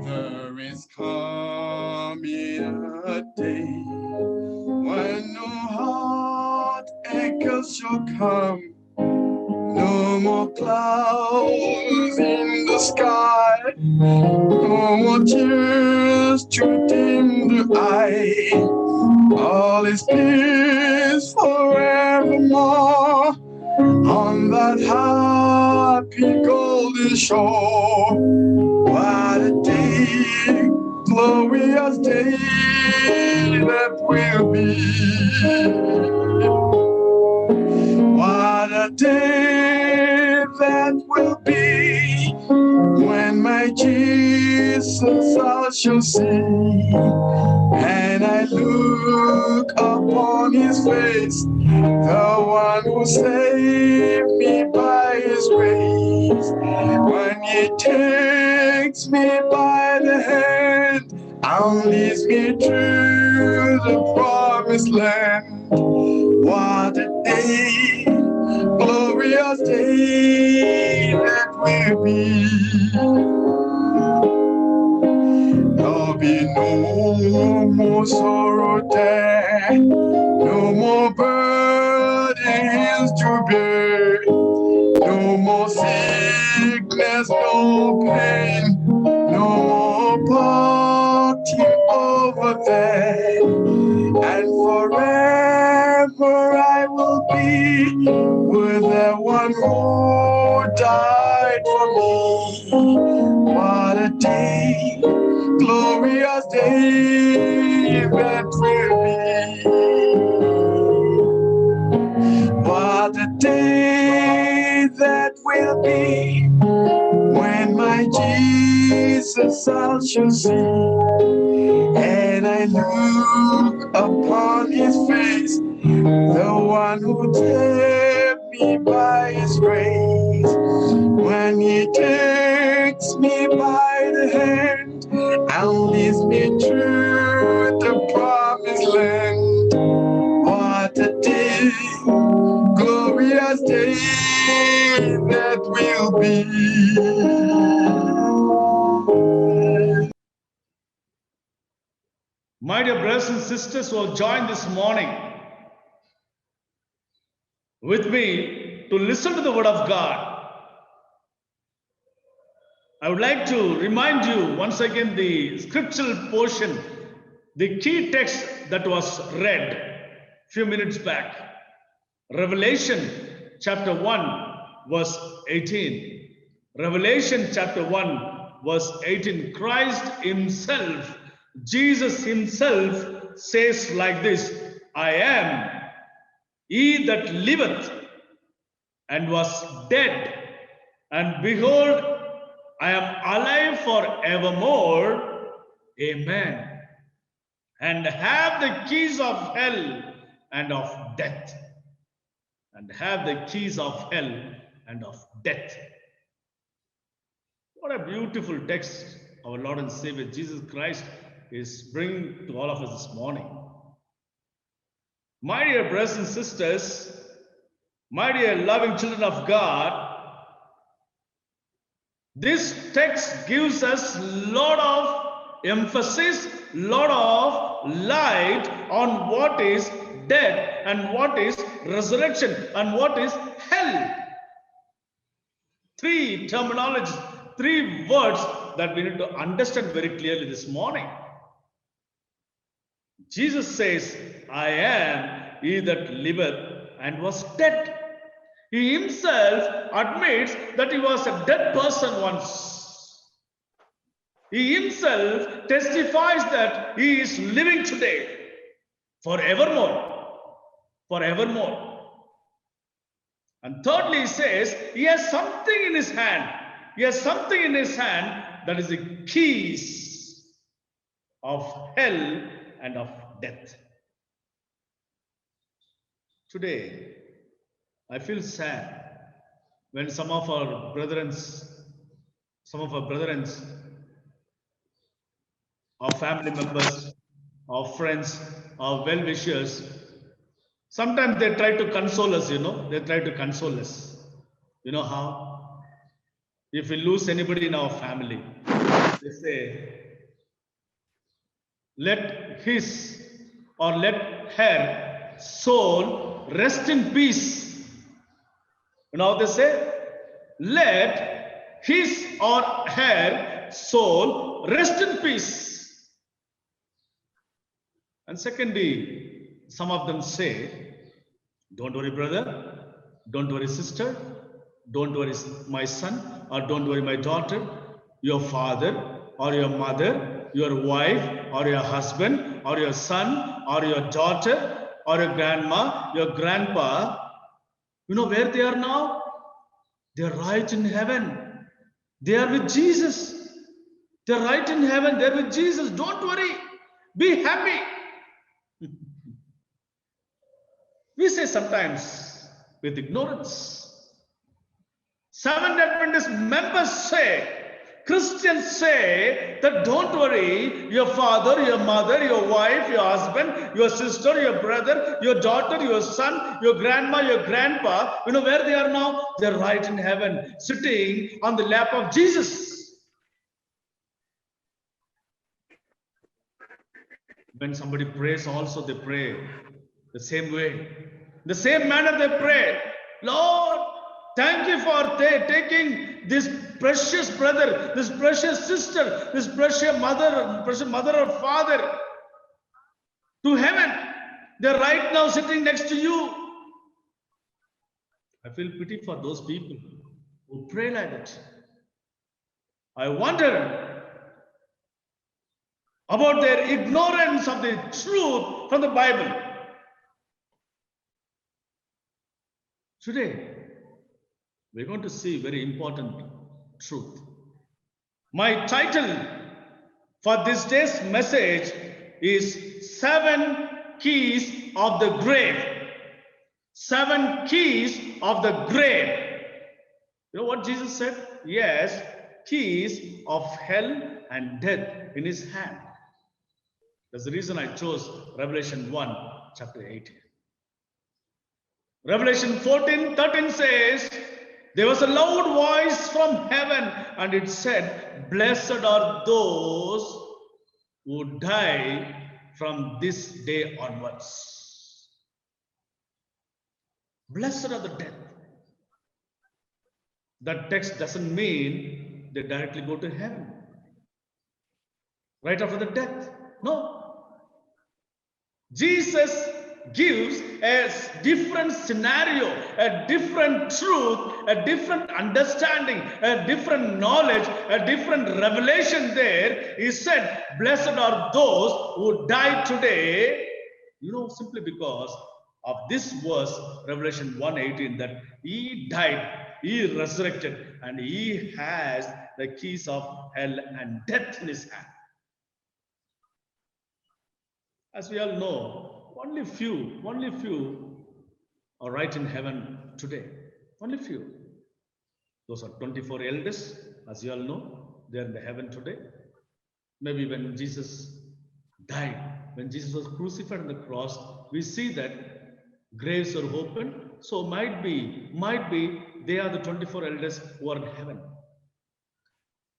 There is coming a day when no heart echoes shall come, no more clouds in the sky, no more tears to dim the eye. All is peace forevermore on that happy golden shore. What a day, glorious day that will be. What a day that will be when my Jesus I shall see. And I look upon his face, the one who saved me by his grace. When he takes me by the hand and leads me to the promised land. What a day, glorious day that will be. There'll be no more sorrow there, no more burdens to bear, no more sickness, no pain, no more parting over there. And forever I will be with the one who died for me. What a day, glorious day that will be. What a day that will be when my Jesus I shall see. And I look upon his face, the one who took me by his grace. When he takes me by the hand and leads me to the promised land. What a day, glorious day that will be. My dear brothers and sisters who have joined this morning with me to listen to the word of God, I would like to remind you once again the scriptural portion, the key text that was read a few minutes back. Revelation chapter 1 verse 18. Revelation chapter 1 verse 18. Christ himself, Jesus himself says like this, I am he that liveth and was dead, and behold, I am alive forevermore. Amen. And have the keys of hell and of death. And have the keys of hell and of death. What a beautiful text our Lord and Savior Jesus Christ is bringing to all of us this morning. My dear brothers and sisters, my dear loving children of God, this text gives us a lot of emphasis, lot of light on what is death and what is resurrection and what is hell. Three terminologies, three words that we need to understand very clearly this morning. Jesus says, I am he that liveth and was dead. He himself admits that he was a dead person once. He himself testifies that he is living today, forevermore, forevermore. And thirdly, he says, he has something in his hand. He has something in his hand that is the keys of hell and of death. Today, I feel sad when some of our brethren, our family members, our friends, our well-wishers, sometimes they try to console us, they try to console us. You know how? If we lose anybody in our family, They say, let his or let her soul rest in peace. You know what they say? Let his or her soul rest in peace. And secondly, some of them say, don't worry, brother. Don't worry, sister. Don't worry, my son, or don't worry, my daughter. Your father or your mother, your wife or your husband or your son or your daughter or your grandma, your grandpa, you know where they are now? They are right in heaven. They are with Jesus. They are right in heaven. They are with Jesus. Don't worry. Be happy. We say sometimes with ignorance. Seventh Adventist members say, Christians say that don't worry, your father, your mother, your wife, your husband, your sister, your brother, your daughter, your son, your grandma, your grandpa, you know where they are now? They're right in heaven, sitting on the lap of Jesus. When somebody prays also, they pray the same way. The same manner they pray. Lord, thank you for taking this precious brother, this precious sister, this precious mother or father to heaven. They're right now sitting next to you. I feel pity for those people who pray like that. I wonder about their ignorance of the truth from the Bible. Today, we're going to see very important truth. My title for this day's message is 7 Keys of the Grave. 7 Keys of the Grave. You know what Jesus said? Yes, keys of hell and death in his hand. That's the reason I chose Revelation 1, chapter 8. Revelation 14:13 says, there was a loud voice from heaven and it said, blessed are those who die from this day onwards. Blessed are the dead. That text doesn't mean they directly go to heaven right after the death. No. Jesus gives a different scenario, a different truth, a different understanding, a different knowledge, a different revelation there. He said, blessed are those who die today, you know, simply because of this verse, Revelation 1:18, that he died, he resurrected, and he has the keys of hell and death in his hand. As we all know, only few are right in heaven today. Only few. Those are 24 elders, as you all know, they are in the heaven today. Maybe when Jesus died, when Jesus was crucified on the cross, we see that graves are opened. So might be they are the 24 elders who are in heaven.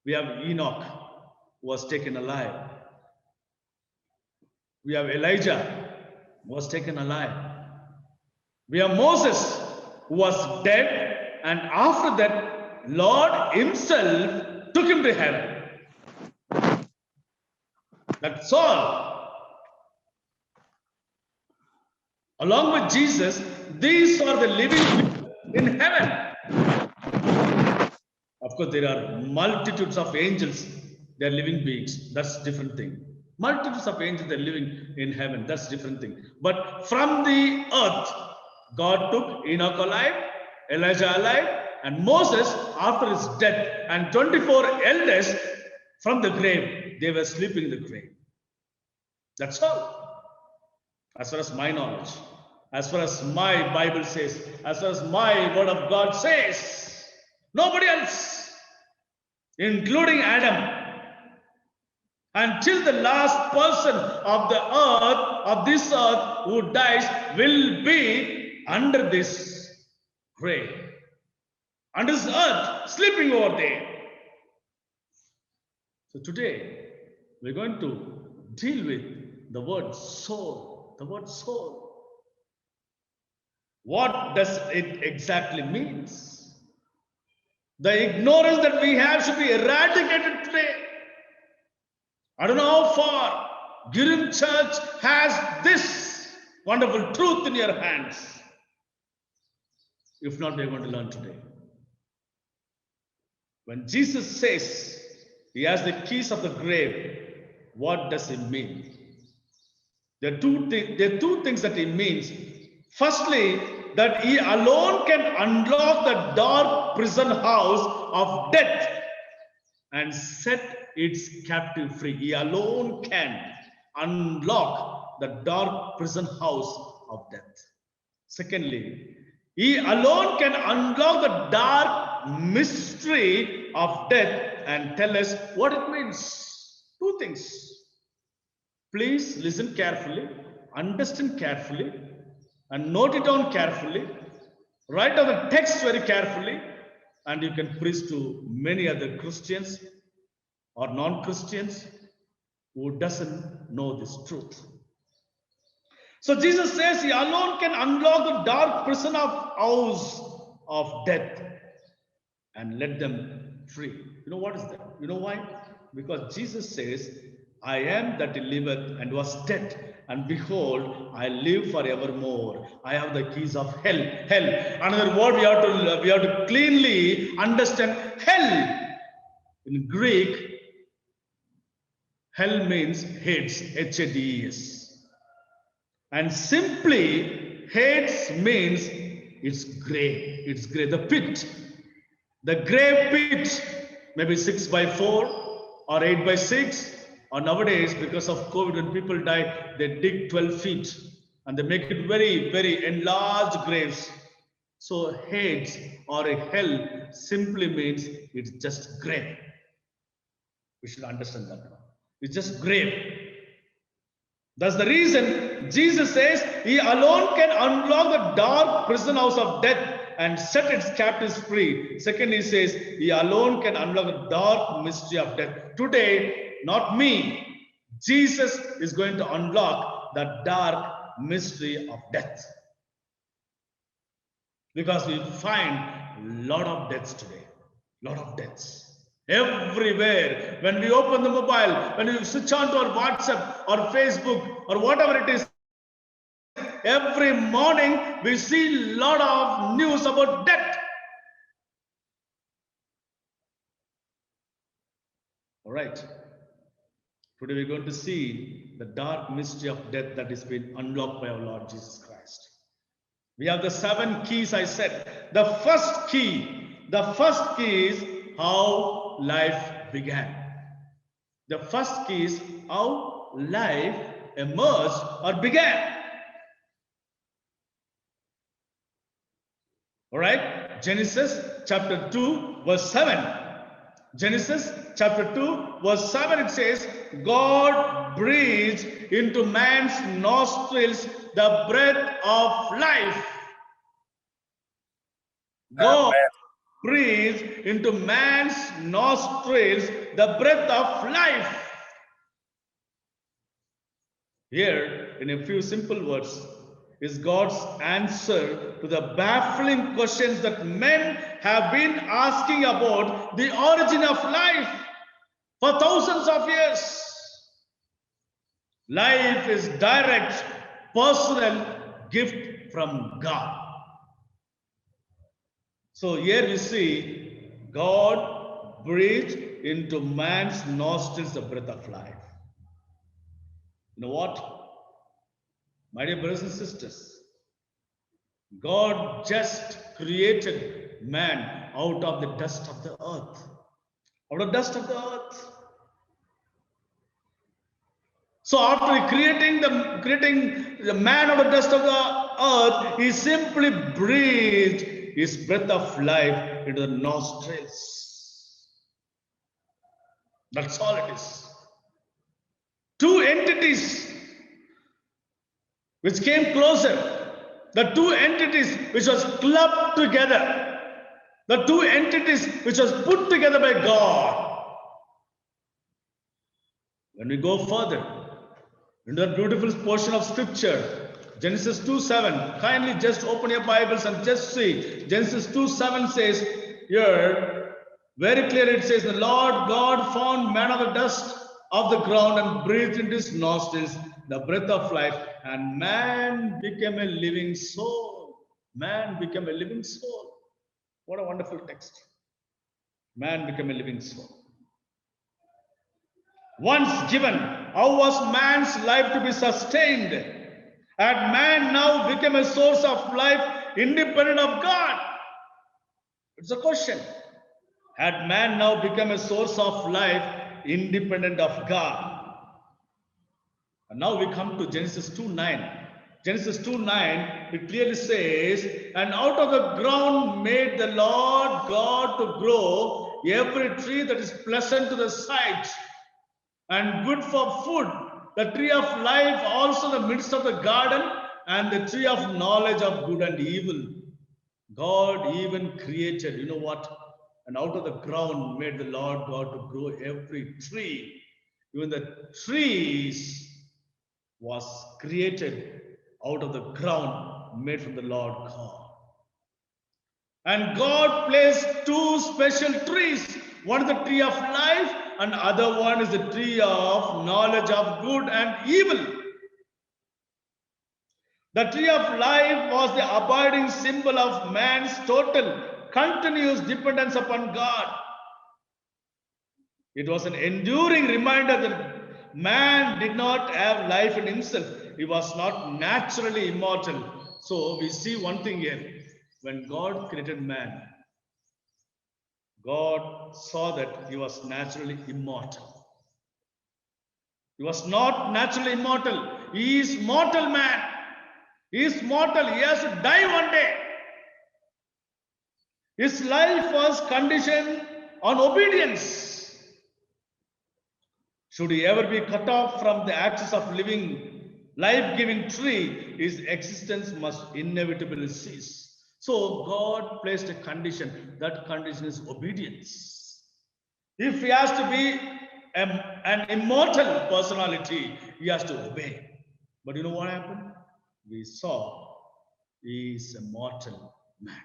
We have Enoch who was taken alive. We have Elijah who was taken alive. We have Moses who was dead, and after that, Lord himself took him to heaven. That's all. Along with Jesus, these are the living in heaven. Of course, there are multitudes of angels. They are living beings. That's a different thing. Multitudes of angels are living in heaven. That's a different thing. But from the earth, God took Enoch alive, Elijah alive, and Moses after his death, and 24 elders from the grave. They were sleeping in the grave. That's all. As far as my knowledge, as far as my Bible says, as far as my word of God says, nobody else, including Adam, until the last person of the earth, of this earth who dies, will be under this grave, under this earth, sleeping over there. So today, we're going to deal with the word soul. The word soul. What does it exactly means? The ignorance that we have should be eradicated today. I don't know how far Girim Church has this wonderful truth in your hands. If not, we're going to learn today. When Jesus says he has the keys of the grave, what does it mean? There are two things that it means. Firstly, that he alone can unlock the dark prison house of death and set its captive free. He alone can unlock the dark prison house of death. Secondly, he alone can unlock the dark mystery of death and tell us what it means. Two things. Please listen carefully, understand carefully, and note it down carefully. Write down the text very carefully, and you can preach to many other Christians or non-Christians who doesn't know this truth. So Jesus says he alone can unlock the dark prison of house of death and let them free. You know what is that? You know why? Because Jesus says, I am that liveth and was dead, and behold, I live forevermore. I have the keys of hell. Hell. Another word we have to cleanly understand. Hell. In Greek, hell means Hades. H-A-D-E-S. And simply, Hades means it's grave. It's grave. The pit. The grave pit. Maybe 6 by 4 or 8 by 6. Or nowadays, because of COVID, when people die, they dig 12 feet and they make it very, very enlarged graves. So Hades or a hell simply means it's just grave. We should understand that now. It's just grave. That's the reason Jesus says he alone can unlock the dark prison house of death and set its captives free. Second, he says he alone can unlock the dark mystery of death. Today, not me, Jesus is going to unlock the dark mystery of death. Because we find a lot of deaths today. Lot of deaths. Everywhere. When we open the mobile, when we switch on to our WhatsApp or Facebook or whatever it is, every morning we see a lot of news about death. All right. Today we're going to see the dark mystery of death that is being unlocked by our Lord Jesus Christ. We have the 7 keys I said. The first key is how life began. The first key is how life emerged or began. All right, Genesis chapter 2 verse 7. Genesis chapter 2 verse 7, it says, God breathed into man's nostrils the breath of life. God breathed into man's nostrils the breath of life. Here, in a few simple words, is God's answer to the baffling questions that men have been asking about the origin of life for thousands of years. Life is direct, personal gift from God. So here we see God breathed into man's nostrils the breath of life. You know what? My dear brothers and sisters, God just created man out of the dust of the earth. Out of the dust of the earth. So after creating the man out of the dust of the earth, he simply breathed his breath of life into the nostrils. That's all it is. 2 entities which came closer, the 2 entities which was clubbed together, the 2 entities which was put together by God. When we go further into that beautiful portion of scripture, Genesis 2:7, kindly just open your Bibles and just see. Genesis 2:7 says here, very clear it says, the Lord God formed man of the dust of the ground and breathed into his nostrils the breath of life, and man became a living soul. Man became a living soul. What a wonderful text. Man became a living soul. Once given, how was man's life to be sustained? Had man now become a source of life independent of God? It's a question. Had man now become a source of life independent of God? And now we come to Genesis 2:9. Genesis 2:9, it clearly says, and out of the ground made the Lord God to grow every tree that is pleasant to the sight and good for food, the tree of life also in the midst of the garden, and the tree of knowledge of good and evil. God even created, you know what? And out of the ground made the Lord God to grow every tree. Even the trees was created out of the ground, made from the Lord God. And God placed two special trees. One is the tree of life, and other one is the tree of knowledge of good and evil. The tree of life was the abiding symbol of man's total, continuous dependence upon God. It was an enduring reminder that man did not have life in himself. He was not naturally immortal. So we see one thing here. When God created man, God saw that he was naturally immortal. He was not naturally immortal. He is mortal man. He is mortal. He has to die one day. His life was conditioned on obedience. Should he ever be cut off from the axis of living, life-giving tree, his existence must inevitably cease. So God placed a condition. That condition is obedience. If he has to be an immortal personality, he has to obey. But you know what happened? We saw he is a mortal man.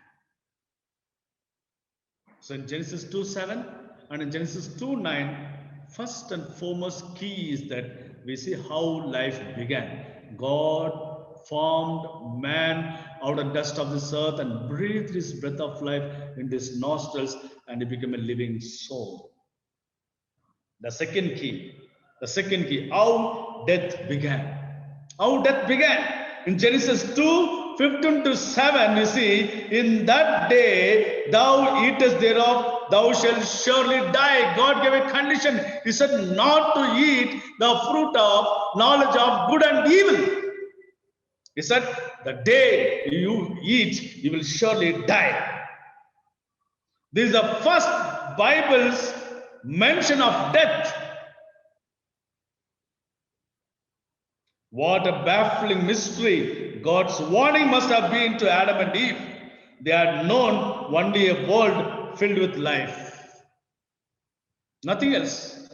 So in Genesis 2:7 and in Genesis 2:9, first and foremost key is that we see how life began. God formed man out of dust of this earth and breathed his breath of life into his nostrils, and he became a living soul. The second key, how death began. How death began. In Genesis 2:15-7, you see, in that day thou eatest thereof, thou shalt surely die. God gave a condition. He said not to eat the fruit of knowledge of good and evil. He said, the day you eat, you will surely die. This is the first Bible's mention of death. What a baffling mystery. God's warning must have been to Adam and Eve. They had known only a world filled with life. Nothing else.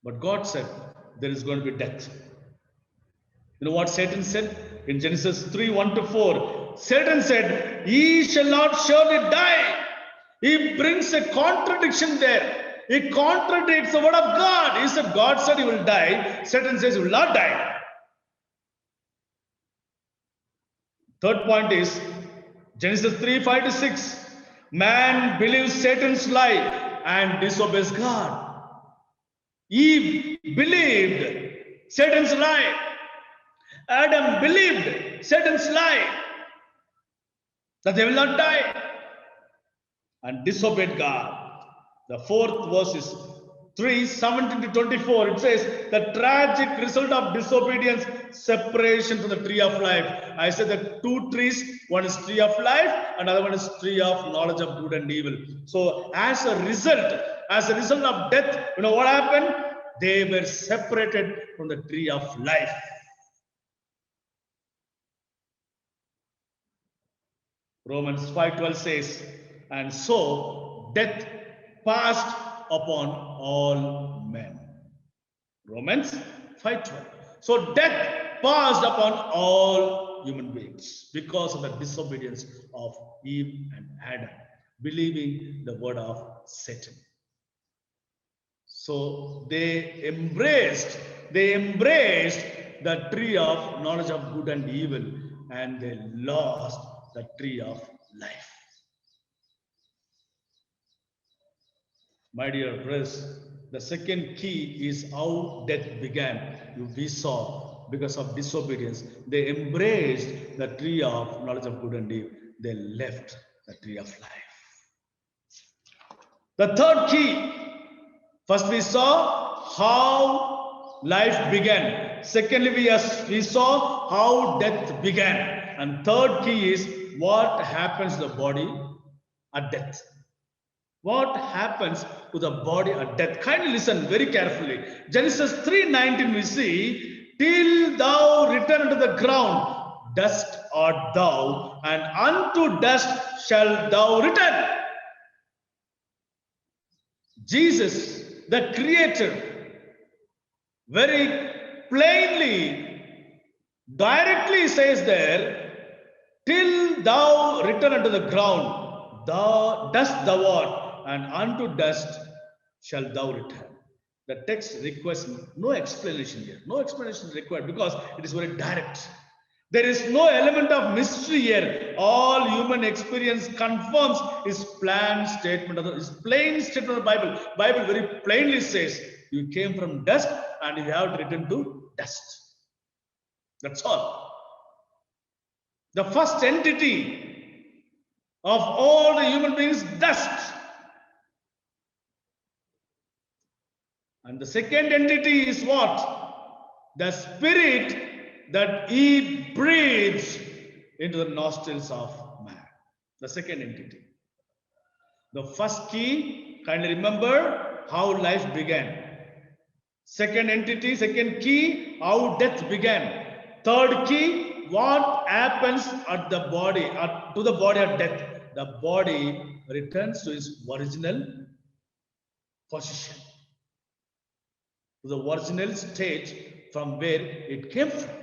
But God said there is going to be death. You know what Satan said? In Genesis 3:1-4, Satan said, ye shall not surely die. He brings a contradiction there. He contradicts the word of God. He said, God said he will die. Satan says he will not die. Third point is Genesis 3:5-6. Man believes Satan's lie and disobeys God. Eve believed Satan's lie. Adam believed Satan's lie that they will not die and disobeyed God. The fourth verse is 3:17-24. It says the tragic result of disobedience, separation from the tree of life. I said the two trees, one is tree of life, another one is tree of knowledge of good and evil. So as a result of death, you know what happened? They were separated from the tree of life. Romans 5:12 says, and so death passed upon all men. Romans 5:12. So death passed upon all human beings because of the disobedience of Eve and Adam, believing the word of Satan. So they embraced the tree of knowledge of good and evil, and they lost the tree of life. My dear brothers, the second key is how death began. We saw because of disobedience, they embraced the tree of knowledge of good and evil. They left the tree of life. The third key, first we saw how life began. Secondly, we saw how death began. And third key is what happens to the body at death. What happens to the body at death? Kindly listen very carefully. Genesis 3:19 we see, till thou return to the ground, dust art thou, and unto dust shalt thou return. Jesus, the Creator, very plainly, directly says there, till thou return unto the ground, dust thou art, and unto dust shalt thou return. The text requests no explanation here. No explanation is required because it is very direct. There is no element of mystery here. All human experience confirms his plain statement of the Bible. Bible very plainly says, you came from dust and you have to return to dust. That's all. The first entity of all the human beings, dust. And the second entity is what? The spirit that he breathes into the nostrils of man. The second entity. The first key, kindly remember how life began. Second entity, second key, how death began. Third key, what happens at the body, to the body at death. The body returns to its original position, to the original state from where it came from.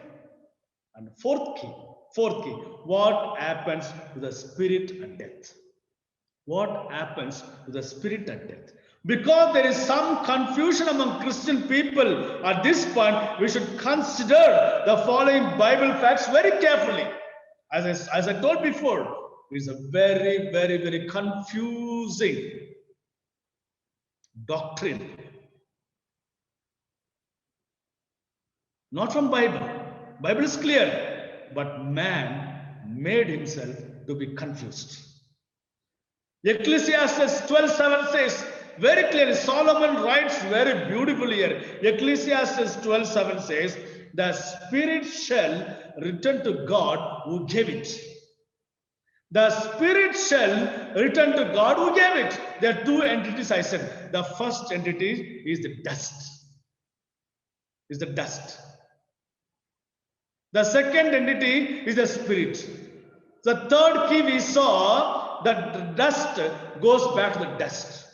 And fourth key, what happens to the spirit at death? What happens to the spirit at death? Because there is some confusion among Christian people at this point, we should consider the following Bible facts very carefully. As I told before, it is a very, very, very confusing doctrine. Not from Bible. Bible is clear, but man made himself to be confused. Ecclesiastes 12:7 says very clearly, Solomon writes very beautifully here. Ecclesiastes 12:7 says, the spirit shall return to God who gave it. The spirit shall return to God who gave it. There are two entities I said. The first entity is the dust. The second entity is the spirit. The third key we saw that the dust goes back to the dust.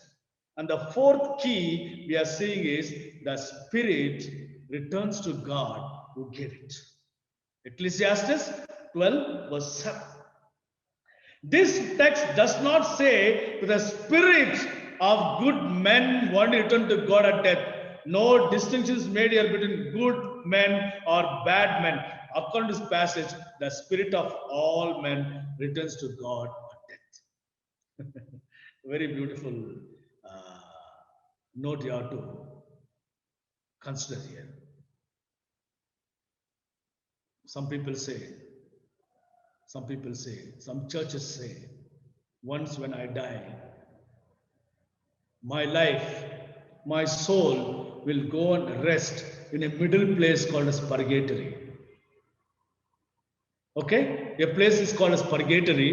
And the fourth key we are seeing is the spirit returns to God who gave it. Ecclesiastes 12:7. This text does not say to the spirit of good men want to return to God at death. No distinction is made here between good men or bad men. According to this passage, the spirit of all men returns to God at death. Very beautiful note you have to consider here. Some churches say, once when I die, my life, my soul will go and rest in a middle place called as purgatory. Okay, a place is called as purgatory.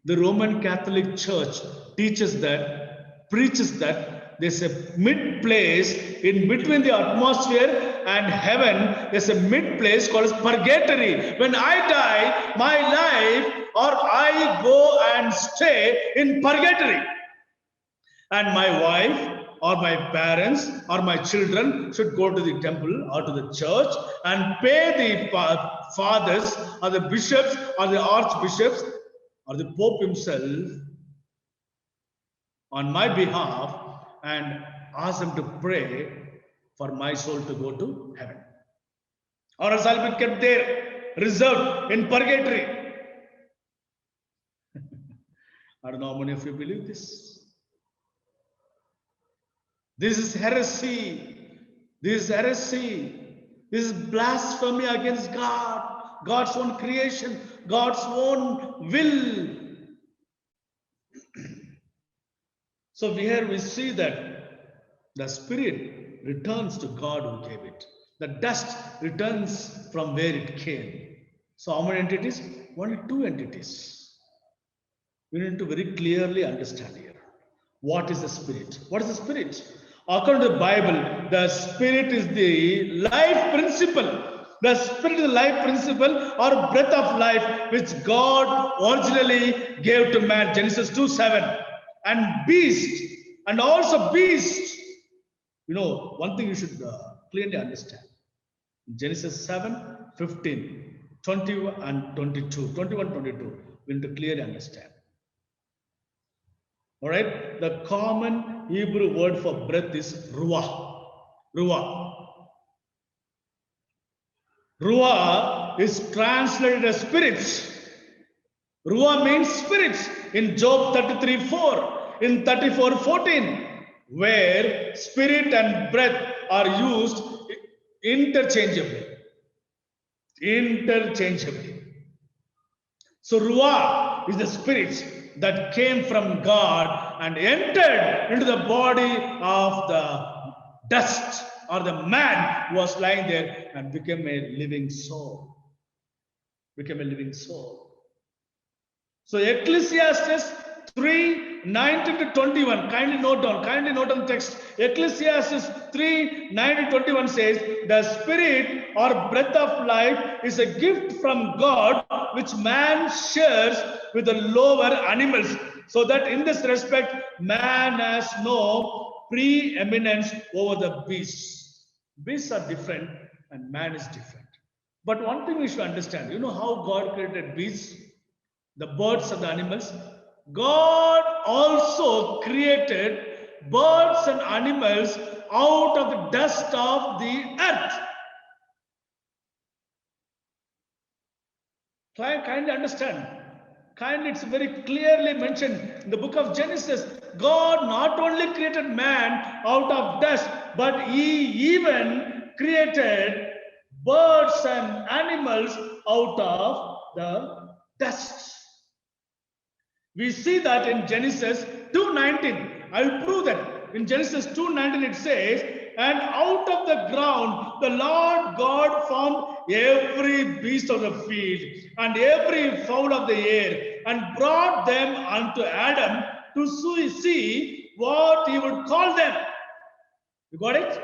The Roman Catholic Church preaches that there's a mid place in between the atmosphere and heaven. There's a mid place called as purgatory. When I die, my life or I go and stay in purgatory. And my wife, or my parents or my children should go to the temple or to the church and pay the fathers or the bishops or the archbishops or the Pope himself on my behalf and ask them to pray for my soul to go to heaven. Or else I'll be kept there, reserved in purgatory. I don't know how many of you believe this. This is heresy. This is heresy. This is blasphemy against God, God's own creation, God's own will. So here we see that the spirit returns to God who gave it. The dust returns from where it came. So how many entities? Only two entities. We need to very clearly understand here. What is the spirit? What is the spirit? According to the Bible, the spirit is the life principle. The spirit is the life principle or breath of life which God originally gave to man. Genesis 2:7. And beast, and also beast. You know, one thing you should clearly understand. Genesis 7:15, 21 and 22, 21, 22. We need to clearly understand. All right, the common Hebrew word for breath is ruah. Ruah. Ruah is translated as spirits. Ruah means spirits in Job 33:4, in 34:14, where spirit and breath are used interchangeably. Interchangeably. So Ruah is the spirit that came from God and entered into the body of the dust or the man who was lying there and became a living soul. Became a living soul. So Ecclesiastes 3:19 to 21. Kindly note on the text. Ecclesiastes 3:19 to 21 says, the spirit or breath of life is a gift from God which man shares with the lower animals, so that in this respect man has no preeminence over the beasts. Beasts are different and man is different. But one thing we should understand, you know how God created beasts, the birds and the animals? God also created birds and animals out of the dust of the earth. Kindly understand. Kindly, it's very clearly mentioned in the book of Genesis. God not only created man out of dust, but he even created birds and animals out of the dust. We see that in Genesis 2:19. I will prove that. In Genesis 2:19 it says, and out of the ground the Lord God formed every beast of the field and every fowl of the air and brought them unto Adam to see what he would call them. You got it?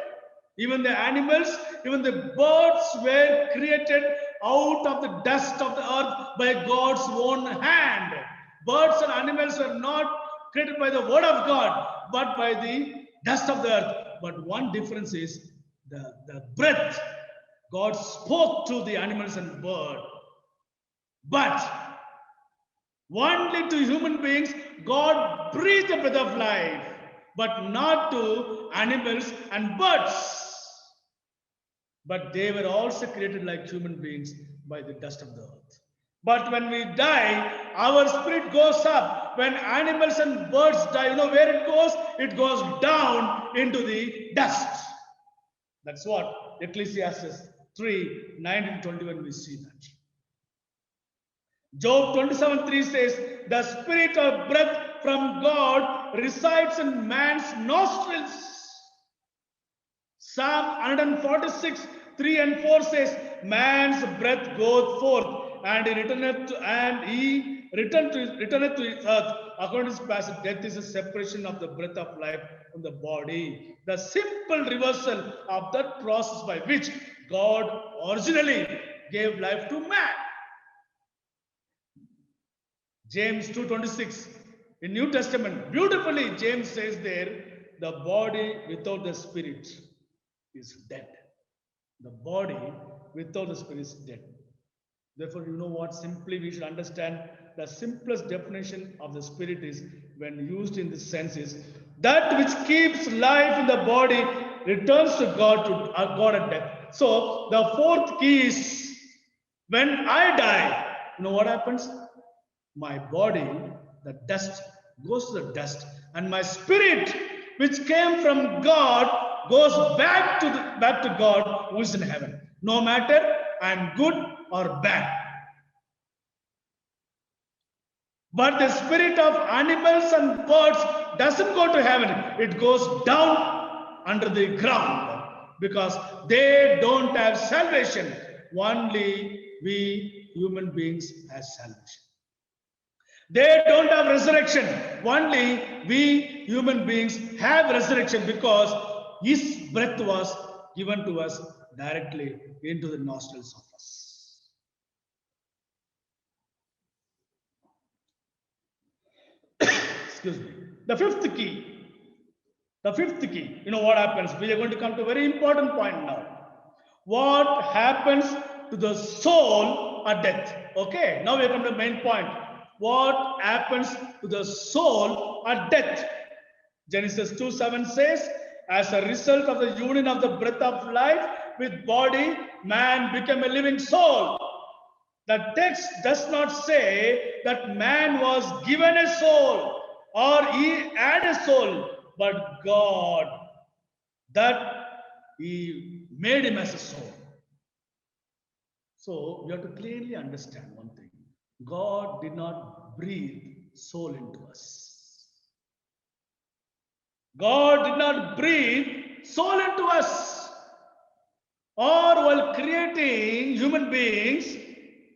Even the animals, even the birds were created out of the dust of the earth by God's own hand. Birds and animals were not created by the word of God, but by the dust of the earth. But one difference is the breath. God spoke to the animals and birds. But only to human beings, God breathed the breath of life, but not to animals and birds. But they were also created like human beings by the dust of the earth. But when we die, our spirit goes up. When animals and birds die, you know where it goes? It goes down into the dust. That's what Ecclesiastes 3:19-21 we see that. Job 27:3 says, the spirit of breath from God resides in man's nostrils. Psalm 146:3 and 4 says, man's breath goeth forth, and he returneth to his earth. According to this passage, death is a separation of the breath of life from the body. The simple reversal of that process by which God originally gave life to man. James 2:26 in New Testament, beautifully James says there, the body without the spirit is dead. The body without the spirit is dead. Therefore, you know what? Simply, we should understand the simplest definition of the spirit is, when used in this sense, is that which keeps life in the body returns to God at death. So the fourth key is, when I die, you know what happens? My body, the dust, goes to the dust, and my spirit, which came from God, goes back to God who is in heaven. No matter I am good or bad. But the spirit of animals and birds doesn't go to heaven. It goes down under the ground because they don't have salvation. Only we human beings have salvation. They don't have resurrection. Only we human beings have resurrection, because his breath was given to us directly into the nostrils of us. Excuse me. The fifth key, you know what happens? We are going to come to a very important point now. What happens to the soul at death? Okay, now we come to the main point. What happens to the soul at death? Genesis 2:7 says, as a result of the union of the breath of life with body, man became a living soul. The text does not say that man was given a soul or he had a soul, but God, that he made him as a soul. So we have to clearly understand one thing. God did not breathe soul into us. God did not breathe soul into us. Or while creating human beings,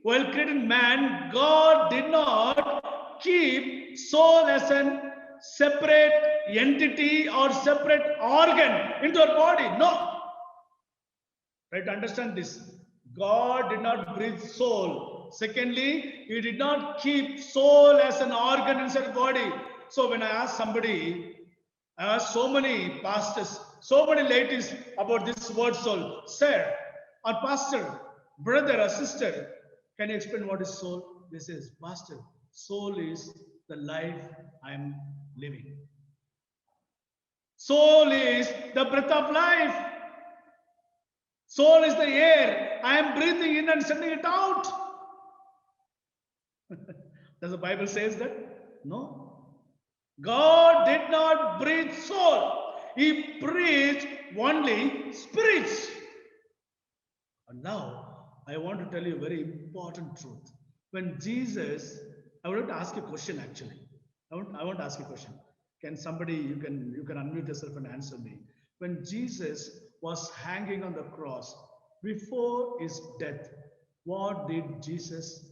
while creating man, God did not keep soul as a separate entity or separate organ into our body. No. Right? Understand this. God did not breathe soul. Secondly, he did not keep soul as an organ inside the body. So when I ask somebody, I ask so many pastors, so many ladies about this word soul. Sir, or pastor, brother or sister, can you explain what is soul? This is, pastor, soul is the life I am living. Soul is the breath of life. Soul is the air I am breathing in and sending it out. Does the Bible says that? No. God did not breathe soul. He breathed only spirits. And now I want to tell you a very important truth. When Jesus, I want to ask you a question actually. I want to ask you a question. Can somebody, you can unmute yourself and answer me. When Jesus was hanging on the cross, before his death, what did Jesus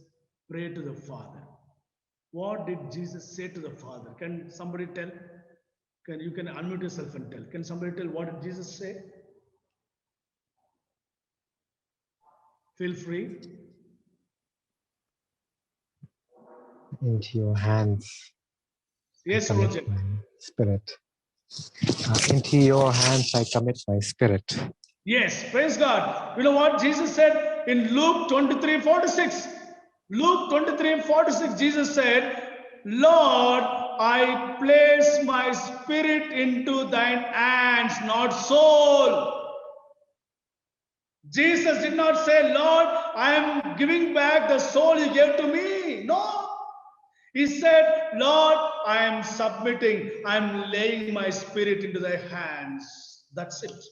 pray to the Father? What did Jesus say to the Father? Can somebody tell? You can unmute yourself and tell. Can somebody tell what did Jesus say? Feel free. Into your hands. Yes, I commit Roger. my spirit. Into your hands I commit my spirit. Yes, praise God. You know what Jesus said in Luke 23:46? Luke 23:46, Jesus said, Lord, I place my spirit into thine hands, not soul. Jesus did not say, Lord, I am giving back the soul you gave to me. No. He said, Lord, I am submitting. I am laying my spirit into thy hands. That's it.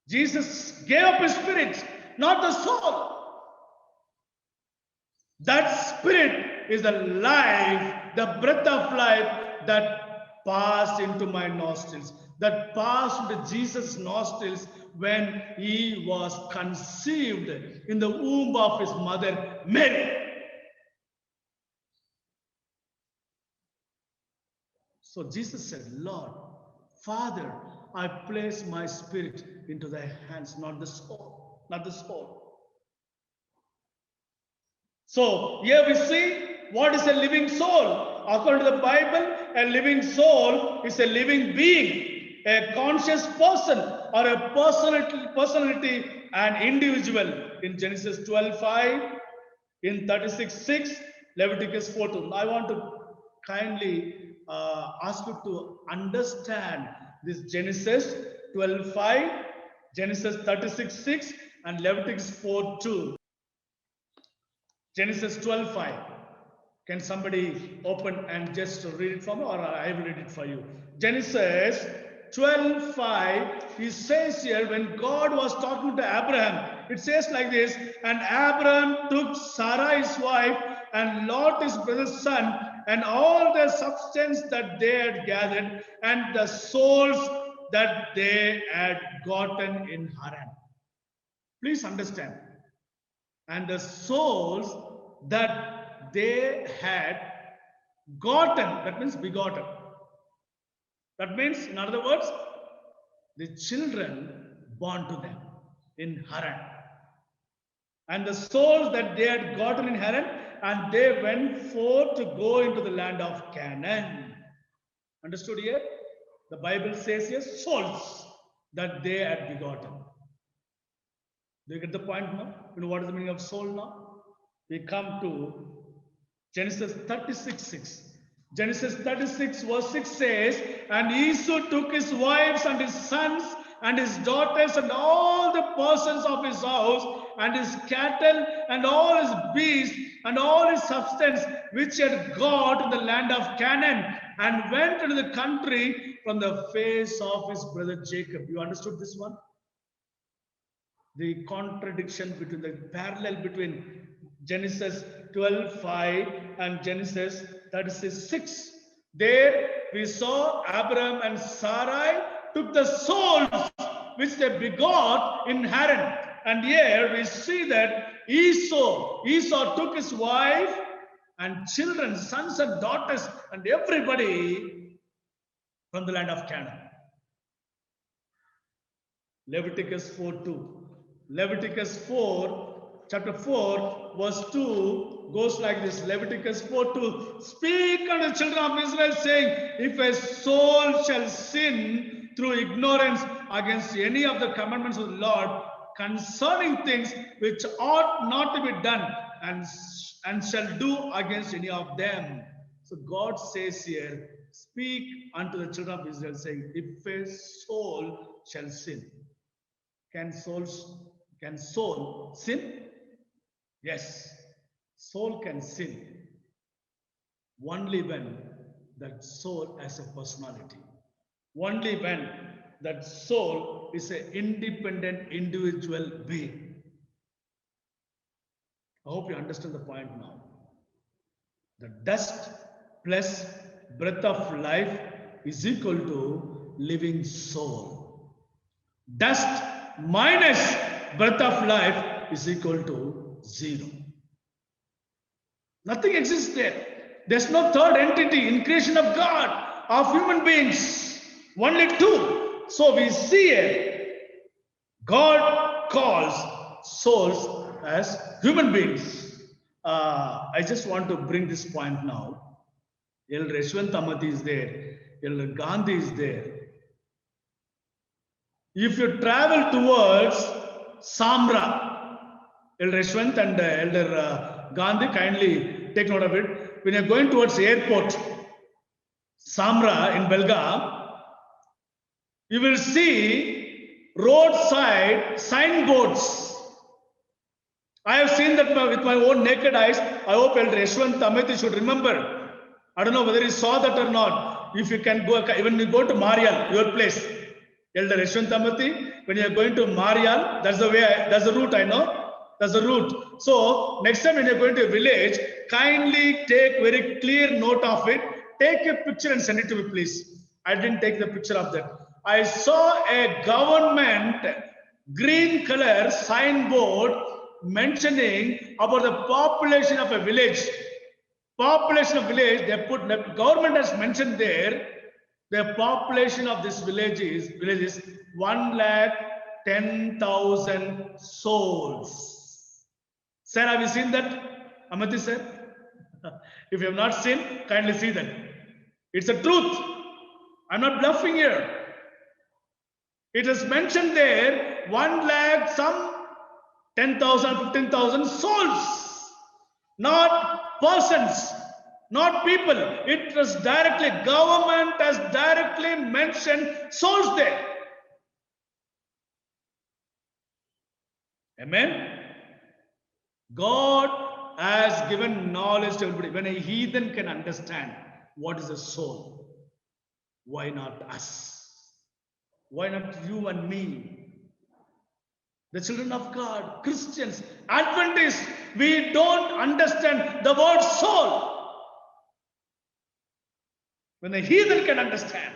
Jesus gave up his spirit, not the soul. That spirit is the life, the breath of life that passed into my nostrils, that passed into Jesus' nostrils when he was conceived in the womb of his mother, Mary. So Jesus said, Lord, Father, I place my spirit into thy hands, not the soul, not the soul. So here we see what is a living soul. according to the Bible, a living soul is a living being, a conscious person, or a personality, an individual. In Genesis 12:5, in 36:6, Leviticus 4:2. I want to kindly ask you to understand this Genesis 12:5, Genesis 36:6, and Leviticus 4:2. Genesis 12:5. Can somebody open and just read it for me, or I will read it for you? Genesis 12:5. He says here, when God was talking to Abraham, it says like this: and Abraham took Sarah his wife, and Lot his brother's son, and all the substance that they had gathered, and the souls that they had gotten in Haran. Please understand. And the souls that they had gotten, that means begotten. That means, in other words, the children born to them in Haran. And the souls that they had gotten in Haran, and they went forth to go into the land of Canaan. Understood here? The Bible says here, souls that they had begotten. Do you get the point now? You know what is the meaning of soul now? We come to Genesis 36:6. Genesis 36 verse 6 says, and Esau took his wives and his sons and his daughters and all the persons of his house and his cattle and all his beasts and all his substance which he had got in the land of Canaan, and went into the country from the face of his brother Jacob. You understood this one? The contradiction between, the parallel between Genesis 12:5 and Genesis 36:6. There we saw Abraham and Sarai took the souls which they begot in Haran. And here we see that Esau took his wife and children, sons and daughters, and everybody from the land of Canaan. Leviticus 4:2. Leviticus 4, chapter 4, verse 2 goes like this. Leviticus 4:2. Speak unto the children of Israel, saying, if a soul shall sin through ignorance against any of the commandments of the Lord concerning things which ought not to be done, and shall do against any of them. So God says here, speak unto the children of Israel, saying, if a soul shall sin. Can soul sin? Yes, soul can sin only when that soul has a personality. Only when that soul is an independent individual being. I hope you understand the point now. The dust plus breath of life is equal to living soul. Dust minus breath of life is equal to 0. Nothing exists there. There's no third entity in creation of God, of human beings. Only two. So we see here, God calls souls as human beings. I just want to bring this point now. Elder Yashwant Amathi is there. Elder Gandhi is there. If you travel towards Samra, Elder Yashwant and Elder Gandhi, kindly take note of it. When you're going towards the airport, Samra in Belgaum, you will see roadside signboards. I have seen that with my own naked eyes. I hope Elder Yashwant Amathi should remember. I don't know whether he saw that or not. If you can go, even you go to Marial, your place, Elder Yashwant Amathi, when you are going to Marial, that's the way, that's the route I know. That's the route. So next time when you're going to a village, kindly take very clear note of it. Take a picture and send it to me, please. I didn't take the picture of that. I saw a government green color signboard mentioning about the population of a village. Population of village, they put, the government has mentioned there, the population of this village is 1,10,000 souls. Sir, have you seen that? Amathi sir? If you have not seen, kindly see that. It's a truth. I'm not bluffing here. It is mentioned there 1 lakh, some 10,000, 15,000 souls, not persons, not people. It was directly, government has directly mentioned souls there. Amen. God has given knowledge to everybody. When a heathen can understand what is a soul, why not us? Why not you and me? The children of God, Christians, Adventists, we don't understand the word soul. When a heathen can understand,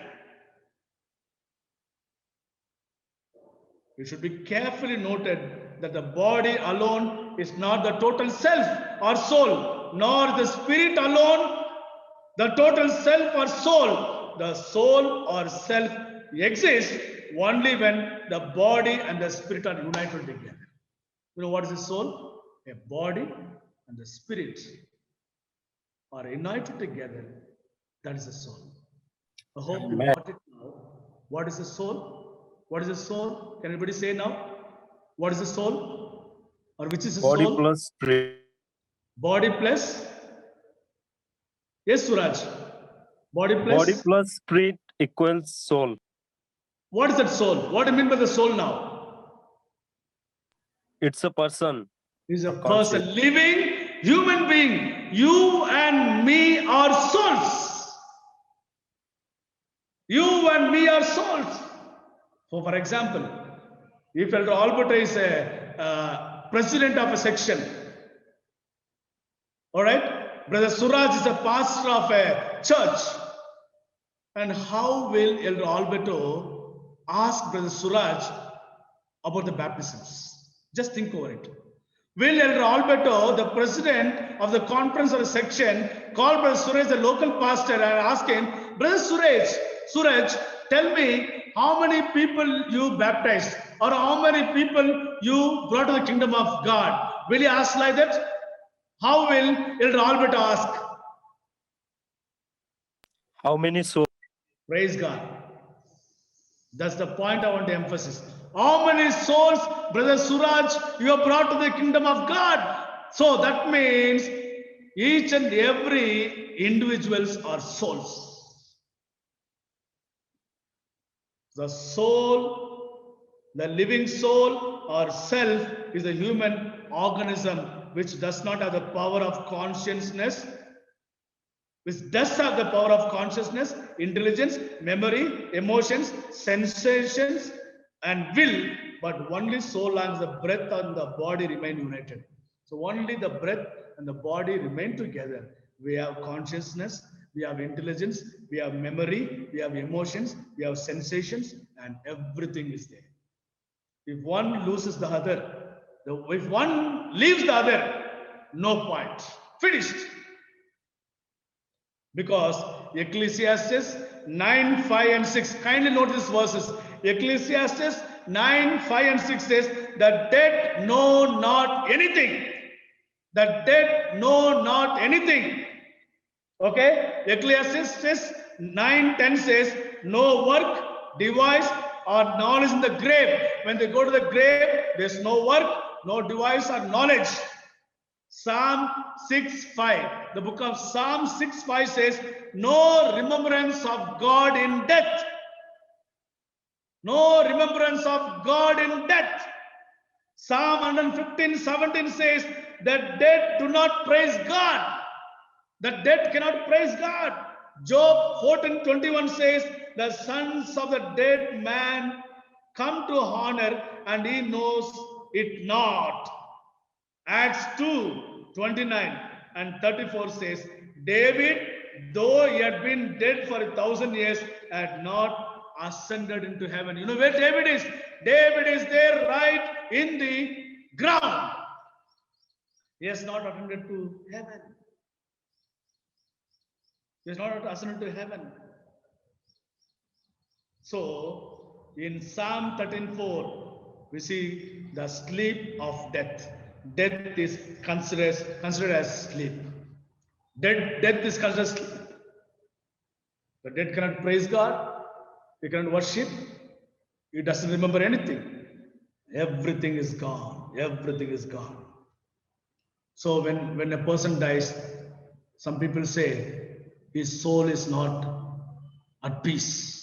it should be carefully noted that the body alone is not the total self or soul, nor the spirit alone the total self or soul. The soul or self exists only when the body and the spirit are united together. You know what is the soul? A body and the spirit are united together. That is the soul. I hope you got it now. What is the soul? What is the soul? Can anybody say now? What is the soul? Or which is the Body soul? plus spirit. Body plus. Yes, Suraj. Body plus. Body plus spirit equals soul. What is that soul? What do you mean by the soul now? It's a person. Is a concept. person, living human being. You and me are souls. You and me are souls. So, for example, if Elder Alberto is a president of a section, all right, Brother Suraj is a pastor of a church, and how will Elder Alberto ask Brother Suraj about the baptisms? Just think over it. Will Elder Alberto, the president of the conference or a section, call Brother Suraj, the local pastor, and ask him, Brother Suraj, tell me how many people you baptized or how many people you brought to the kingdom of God? Will he ask like that? How will Elder Alberto ask? How many souls? Praise God. That's the point I want to emphasize. How many souls, Brother Suraj, you have brought to the kingdom of God? So that means each and every individuals are souls. The soul, the living soul or self is a human organism which does not have the power of consciousness, which does have the power of consciousness, intelligence, memory, emotions, sensations, and will, but only so long as the breath and the body remain united. So only the breath and the body remain together. We have consciousness, we have intelligence, we have memory, we have emotions, we have sensations, and everything is there. If one loses the other, if one leaves the other, no point. Finished. Because Ecclesiastes 9, 5 and 6, kindly note these verses. Ecclesiastes 9, 5 and 6 says, the dead know not anything. The dead know not anything. Okay? Ecclesiastes 9, 10 says, no work, device, or knowledge in the grave. When they go to the grave, there's no work, no device or knowledge. Psalm 6:5. The book of Psalm 6:5 says, no remembrance of God in death. No remembrance of God in death. Psalm 115:17 says, the dead do not praise God. The dead cannot praise God. Job 14:21 says, the sons of the dead man come to honor and he knows it not. Acts 2:29 and 34 says, David, though he had been dead for 1,000 years, had not ascended into heaven. You know where David is? David is there right in the ground. He has not ascended to heaven. He has not ascended to heaven. So, in Psalm 13:4, we see the sleep of death. Death is considered as sleep. Death is considered sleep. The dead cannot praise God. He cannot worship. He doesn't remember anything. Everything is gone. Everything is gone. So when a person dies, some people say his soul is not at peace.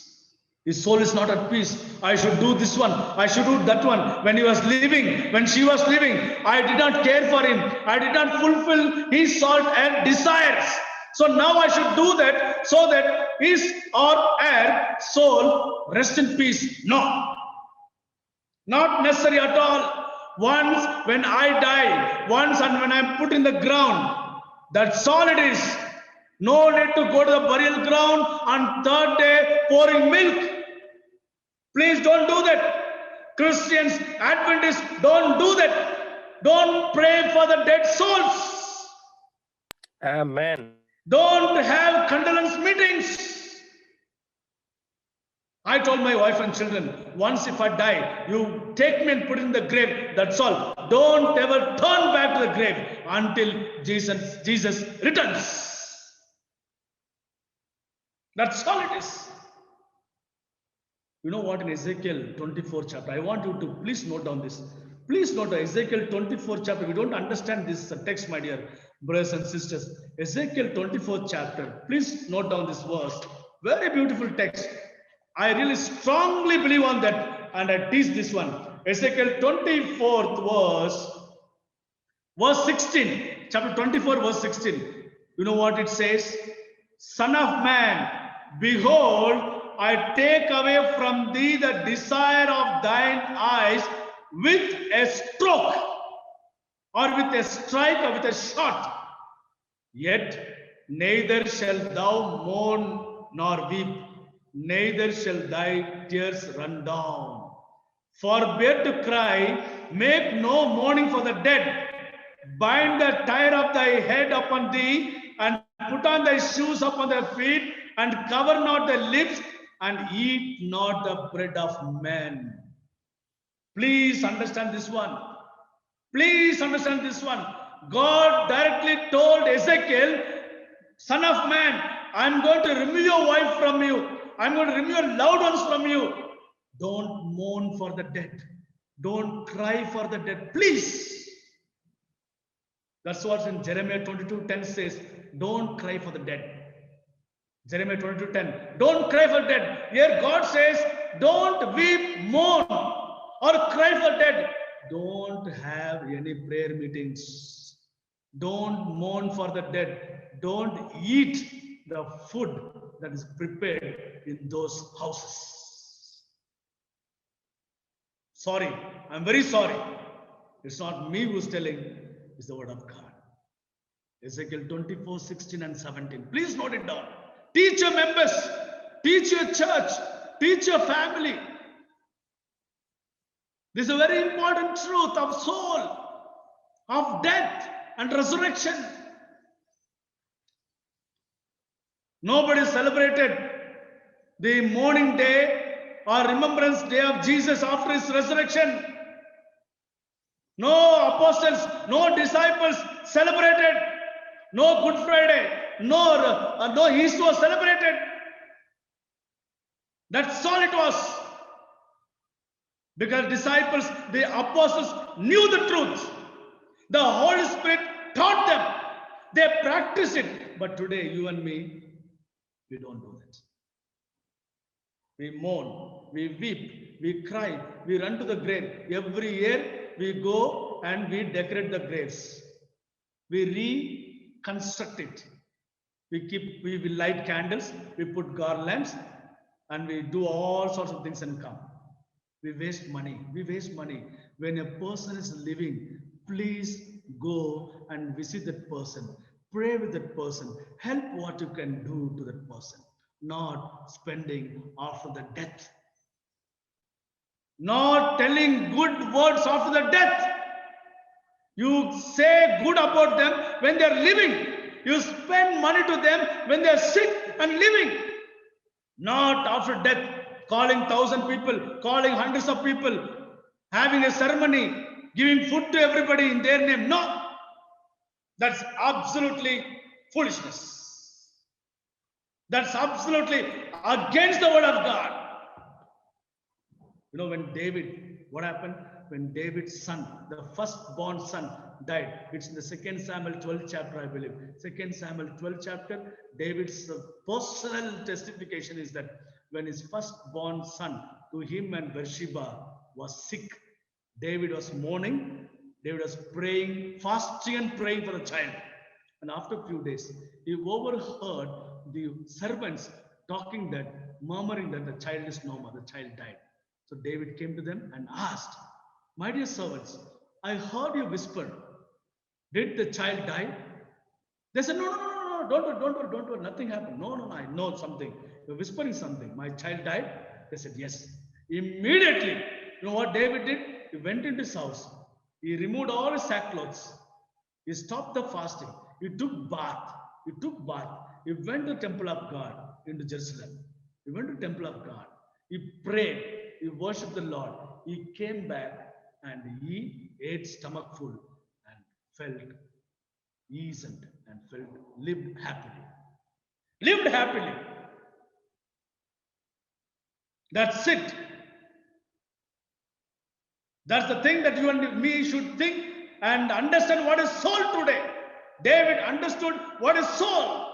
His soul is not at peace. I should do this one. I should do that one. When he was living, when she was living, I did not care for him. I did not fulfill his sort and desires. So now I should do that so that his or her soul rest in peace. No. Not necessary at all. Once when I die, once and when I'm put in the ground, that's all it is. No need to go to the burial ground on third day pouring milk. Please don't do that. Christians, Adventists, don't do that. Don't pray for the dead souls. Amen. Don't have condolence meetings. I told my wife and children, once if I die, you take me and put in the grave. That's all. Don't ever turn back to the grave until Jesus returns. That's all it is. You know what, in Ezekiel 24 chapter, I want you to please note down this. Please note Ezekiel 24 chapter. We don't understand this text, my dear brothers and sisters. Ezekiel 24 chapter. Please note down this verse. Very beautiful text. I really strongly believe on that, and I teach this one. Ezekiel 24th verse 16. Chapter 24, verse 16. You know what it says? Son of man, behold, I take away from thee the desire of thine eyes with a stroke, or with a strike, or with a shot. Yet neither shalt thou mourn nor weep, neither shall thy tears run down. Forbear to cry, make no mourning for the dead. Bind the tire of thy head upon thee, and put on thy shoes upon thy feet, and cover not thy lips, and eat not the bread of men. Please understand this one. Please understand this one. God directly told Ezekiel, son of man, I'm going to remove your wife from you. I'm going to remove your loved ones from you. Don't mourn for the dead. Don't cry for the dead. Please. That's what in Jeremiah 22:10 says. Don't cry for the dead. Jeremiah 22:10. Don't cry for dead. Here God says, don't weep, mourn, or cry for dead. Don't have any prayer meetings. Don't mourn for the dead. Don't eat the food that is prepared in those houses. Sorry, I'm very sorry. It's not me who's telling, it's the word of God. Ezekiel 24:16 and 17. Please note it down. Teach your members, teach your church, teach your family. This is a very important truth of soul, of death and resurrection. Nobody celebrated the mourning day or remembrance day of Jesus after his resurrection. No apostles, no disciples celebrated. No Good Friday, no Easter was celebrated. That's all it was. Because disciples, the apostles knew the truth. The Holy Spirit taught them. They practiced it. But today, you and me, we don't do that. We mourn, we weep, we cry, we run to the grave. Every year, we go and we decorate the graves. We reconstruct it. We will light candles, we put garlands, and we do all sorts of things and come. We waste money. We waste money. When a person is living, please go and visit that person. Pray with that person. Help what you can do to that person. Not spending after the death. Not telling good words after the death. You say good about them when they are living. You spend money to them when they are sick and living. Not after death. Calling 1,000 people, calling hundreds of people, having a ceremony, giving food to everybody in their name. No. That's absolutely foolishness. That's absolutely against the word of God. You know, when David, what happened? When David's son, the firstborn son, died. It's in the 2 Samuel 12th chapter, I believe. 2 Samuel 12th chapter, David's personal testification is that when his firstborn son, to him and Bathsheba, was sick, David was mourning. David was praying, fasting and praying for the child. And after a few days, he overheard the servants talking that, murmuring that the child is no more, the child died. So David came to them and asked, "My dear servants, I heard you whisper. Did the child die?" They said, "No, don't worry, nothing happened. No, I know something. You're whispering something. My child died." They said, "Yes." Immediately, you know what David did? He went into his house. He removed all his sackcloths. He stopped the fasting. He took bath. He went to the temple of God into Jerusalem. He went to the temple of God. He prayed. He worshipped the Lord. He came back and he ate stomach full and felt eased and lived happily. Lived happily. That's it. That's the thing that you and me should think and understand what is soul today. David understood what is soul.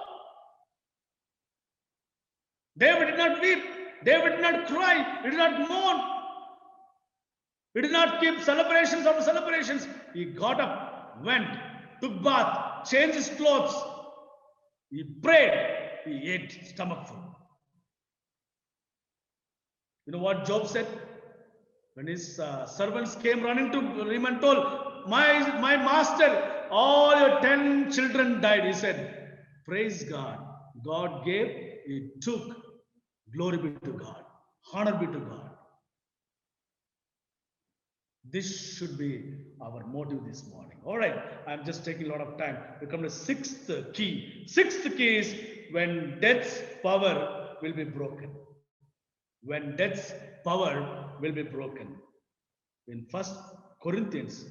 David did not weep. David did not cry. He did not mourn. He did not keep celebrations after celebrations. He got up, went, took bath, changed his clothes. He prayed. He ate stomach full. You know what Job said? When his servants came running to him and told, my master, all your 10 children died. He said, "Praise God. God gave, he took. Glory be to God. Honor be to God." This should be our motive this morning. All right, I'm just taking a lot of time. We come to sixth key. Sixth key is when death's power will be broken. When death's power will be broken. In 1 Corinthians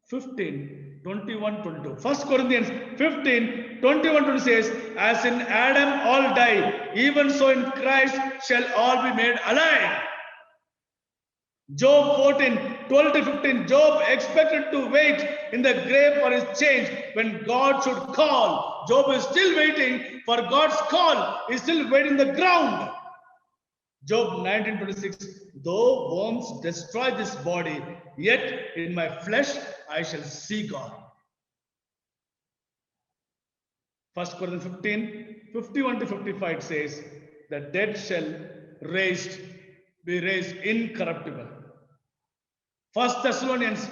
15, 21, 22. 1 Corinthians 15, 21, 22 says, "As in Adam all die, even so in Christ shall all be made alive." Job 14, 12 to 15. Job expected to wait in the grave for his change when God should call. Job is still waiting for God's call. He's still waiting the ground. Job 19:26. Though worms destroy this body, yet in my flesh I shall see God. 1 Corinthians 15, 51 to 55 it says, the dead shall be raised incorruptible. 1 Thessalonians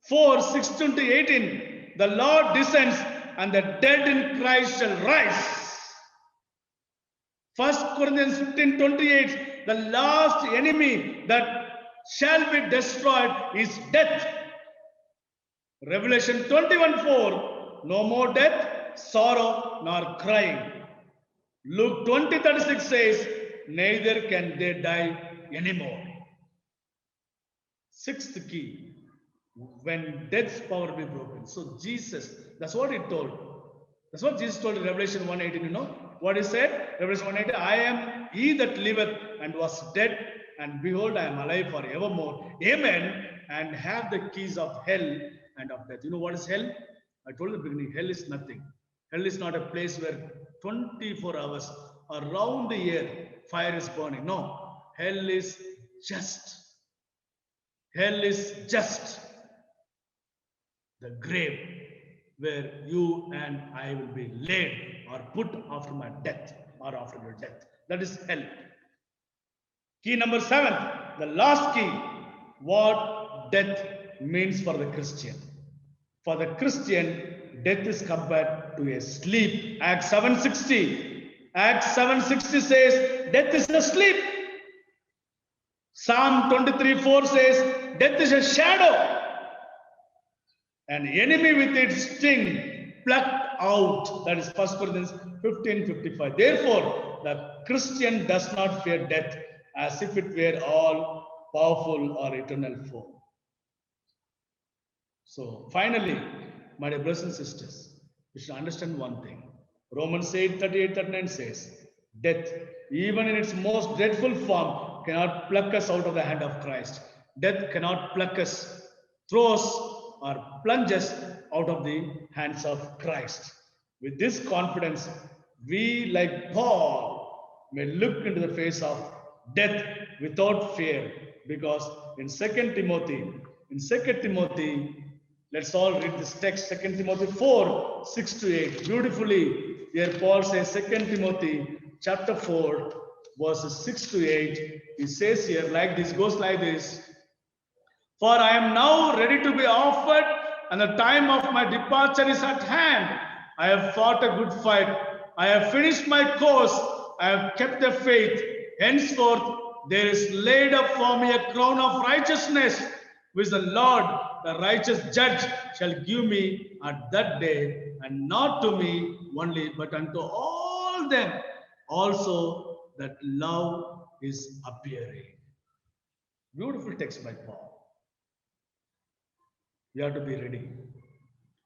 4, 16 to 18, the Lord descends and the dead in Christ shall rise. 1 Corinthians 15, 28, the last enemy that shall be destroyed is death. Revelation 21, 4, no more death, sorrow, nor crying. Luke 20, 36 says, neither can they die anymore. Sixth key, when death's power be broken. So Jesus, that's what he told. That's what Jesus told in Revelation 1:18, you know. What he said? Revelation 1:18, I am he that liveth and was dead, and behold, I am alive forevermore. Amen. And have the keys of hell and of death. You know what is hell? I told you in the beginning, hell is nothing. Hell is not a place where 24 hours around the year fire is burning. No, hell is just. Hell is just the grave where you and I will be laid or put after my death or after your death. That is hell. Key number 7, the last key, what death means for the Christian. For the Christian, death is compared to a sleep. Acts 7:60. Acts 7:60 says, death is a sleep. Psalm 23:4 says, death is a shadow. An enemy with its sting plucked out. That is 1 Corinthians 15:55. Therefore, the Christian does not fear death as if it were all powerful or eternal foe. So finally, my dear brothers and sisters, we should understand one thing. Romans 8:38-39 says, death, even in its most dreadful form, cannot pluck us out of the hand of Christ. Death cannot pluck us, throw us, or plunge us out of the hands of Christ. With this confidence, we, like Paul, may look into the face of death without fear, because in 2 Timothy, let's all read this text, 2 Timothy 4:6-8. Beautifully, here Paul says, 2 Timothy chapter 4, verses 6-8. He says here like this, goes like this. For I am now ready to be offered, and the time of my departure is at hand. I have fought a good fight. I have finished my course. I have kept the faith. Henceforth, there is laid up for me a crown of righteousness, which the Lord, the righteous judge, shall give me at that day, and not to me only, but unto all them also that love is appearing. Beautiful text by Paul. You have to be ready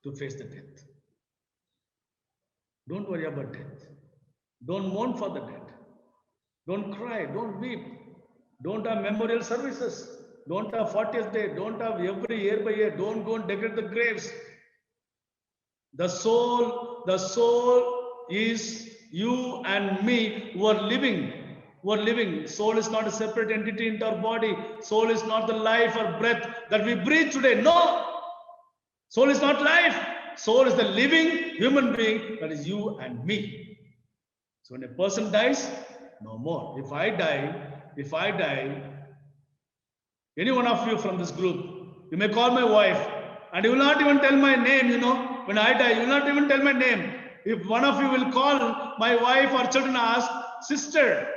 to face the death. Don't worry about death. Don't mourn for the dead. Don't cry. Don't weep. Don't have memorial services. Don't have 40th day. Don't have every year by year. Don't go and decorate the graves. The soul is you and me who are living. Soul is not a separate entity in our body. Soul is not the life or breath that we breathe today. No. Soul is not life. Soul is the living human being that is you and me. So when a person dies, no more. If I die, any one of you from this group, you may call my wife and you will not even tell my name, when I die, you will not even tell my name. If one of you will call my wife or children and ask, sister,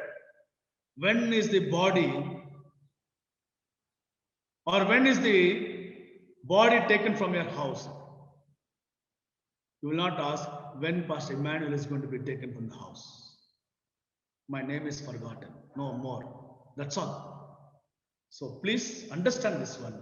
when is the body or when is the body taken from your house? You will not ask when Pastor Emmanuel is going to be taken from the house. My name is forgotten. No more. That's all. So please understand this one.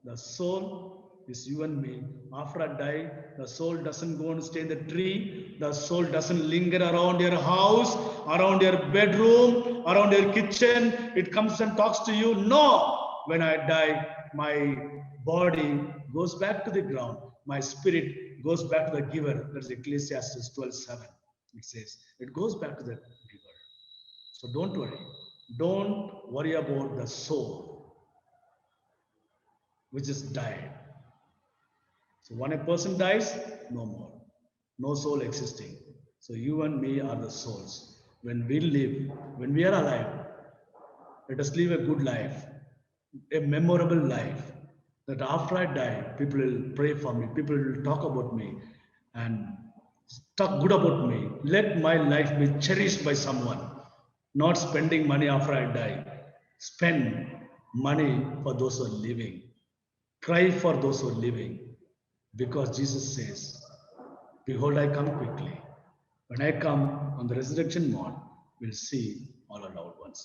The soul is you and me. After I die, the soul doesn't go and stay in the tree. The soul doesn't linger around your house, around your bedroom, around your kitchen. It comes and talks to you. No. When I die, my body goes back to the ground. My spirit goes back to the giver. That's Ecclesiastes 12:7. It says, it goes back to the giver. So don't worry. Don't worry about the soul, which is died. So when a person dies, no more. No soul existing. So you and me are the souls. When we live, when we are alive, let us live a good life, a memorable life. That after I die, people will pray for me, people will talk about me and talk good about me. Let my life be cherished by someone. Not spending money after I die. Spend money for those who are living. Cry for those who are living. Because Jesus says, behold, I come quickly. When I come on the resurrection morn, we'll see all our loved ones.